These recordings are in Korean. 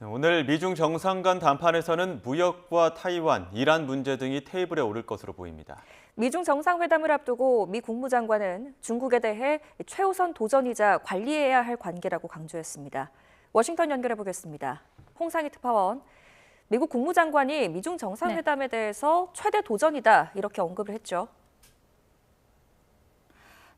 오늘 미중 정상 간談판에서는 무역과 타이완, 이란 문제 등이 테이블에 오를 것으로 보입니다. 미중 정상회담을 앞두고 미 국무장관은 중국에 대해 최우선 도전이자 관리해야 할 관계라고 강조했습니다. 워싱턴 연결해 보겠습니다. 홍상희 특파원, 미국 국무장관이 미중 정상회담에 대해서 최대 도전이다 이렇게 언급을 했죠.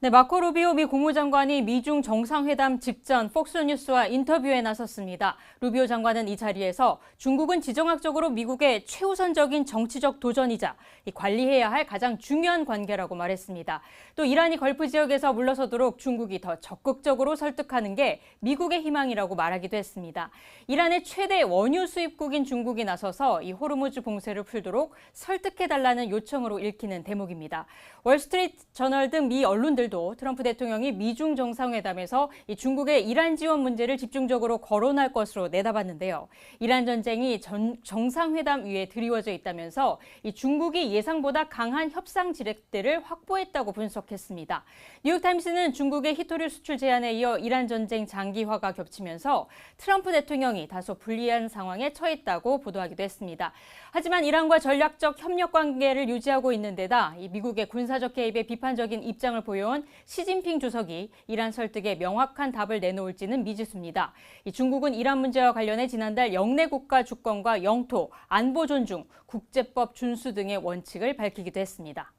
네, 마코 루비오 미 국무장관이 미중 정상회담 직전 폭스뉴스와 인터뷰에 나섰습니다. 루비오 장관은 이 자리에서 중국은 지정학적으로 미국의 최우선적인 정치적 도전이자 관리해야 할 가장 중요한 관계라고 말했습니다. 또 이란이 걸프 지역에서 물러서도록 중국이 더 적극적으로 설득하는 게 미국의 희망이라고 말하기도 했습니다. 이란의 최대 원유 수입국인 중국이 나서서 이 호르무즈 봉쇄를 풀도록 설득해달라는 요청으로 읽히는 대목입니다. 월스트리트 저널 등 미 언론들 도 트럼프 대통령이 미중 정상회담에서 이 중국의 이란 지원 문제를 집중적으로 거론할 것으로 내다봤는데요. 이란 전쟁이 정상회담 위에 드리워져 있다면서 이 중국이 예상보다 강한 협상 지렛대를 확보했다고 분석했습니다. 뉴욕타임스는 중국의 히토류 수출 제한에 이어 이란 전쟁 장기화가 겹치면서 트럼프 대통령이 다소 불리한 상황에 처했다고 보도하기도 했습니다. 하지만 이란과 전략적 협력 관계를 유지하고 있는 데다 이 미국의 군사적 개입에 비판적인 입장을 보여온 시진핑 주석이 이란 설득에 명확한 답을 내놓을지는 미지수입니다. 중국은 이란 문제와 관련해 지난달 영내 국가 주권과 영토, 안보 존중, 국제법 준수 등의 원칙을 밝히기도 했습니다.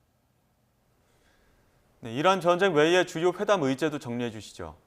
네, 이란 전쟁 외의 주요 회담 의제도 정리해 주시죠.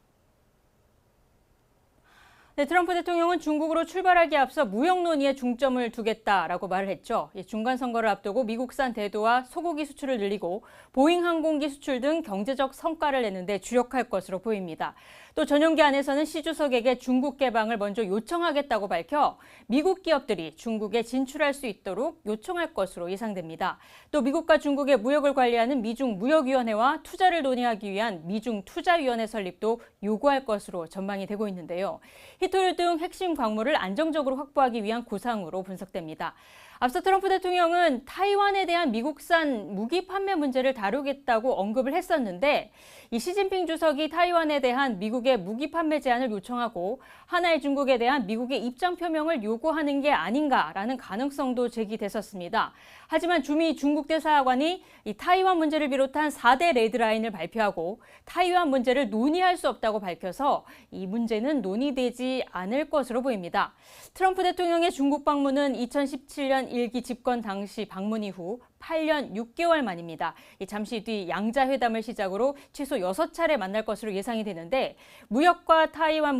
네, 트럼프 대통령은 중국으로 출발하기에 앞서 무역 논의에 중점을 두겠다라고 말을 했죠. 중간 선거를 앞두고 미국산 대도와 소고기 수출을 늘리고 보잉 항공기 수출 등 경제적 성과를 내는 데 주력할 것으로 보입니다. 또 전용기 안에서는 시 주석에게 중국 개방을 먼저 요청하겠다고 밝혀 미국 기업들이 중국에 진출할 수 있도록 요청할 것으로 예상됩니다. 또 미국과 중국의 무역을 관리하는 미중 무역위원회와 투자를 논의하기 위한 미중 투자위원회 설립도 요구할 것으로 전망이 되고 있는데요. 히토류 등 핵심 광물을 안정적으로 확보하기 위한 구상으로 분석됩니다. 앞서 트럼프 대통령은 타이완에 대한 미국산 무기 판매 문제를 다루겠다고 언급을 했었는데 이 시진핑 주석이 타이완에 대한 미국의 무기 판매 제한을 요청하고 하나의 중국에 대한 미국의 입장 표명을 요구하는 게 아닌가라는 가능성도 제기됐었습니다. 하지만 주미 중국 대사관이 이 타이완 문제를 비롯한 4대 레드라인을 발표하고 타이완 문제를 논의할 수 없다고 밝혀서 이 문제는 논의되지 않을 것으로 보입니다. 트럼프 대통령의 중국 방문은 2017년 1기 집권 당시 방문 이후 8년 6개월 만입니다. 잠시 뒤 양자 회담을 시작으로 최소 6차례 만날 것으로 예상이 되는데 무역과 타이완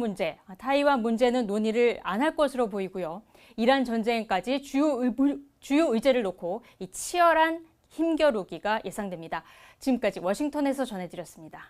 문제는 논의를 안 할 것으로 보이고요. 이란 전쟁까지 주요 의제를 놓고 이 치열한 힘겨루기가 예상됩니다. 지금까지 워싱턴에서 전해드렸습니다.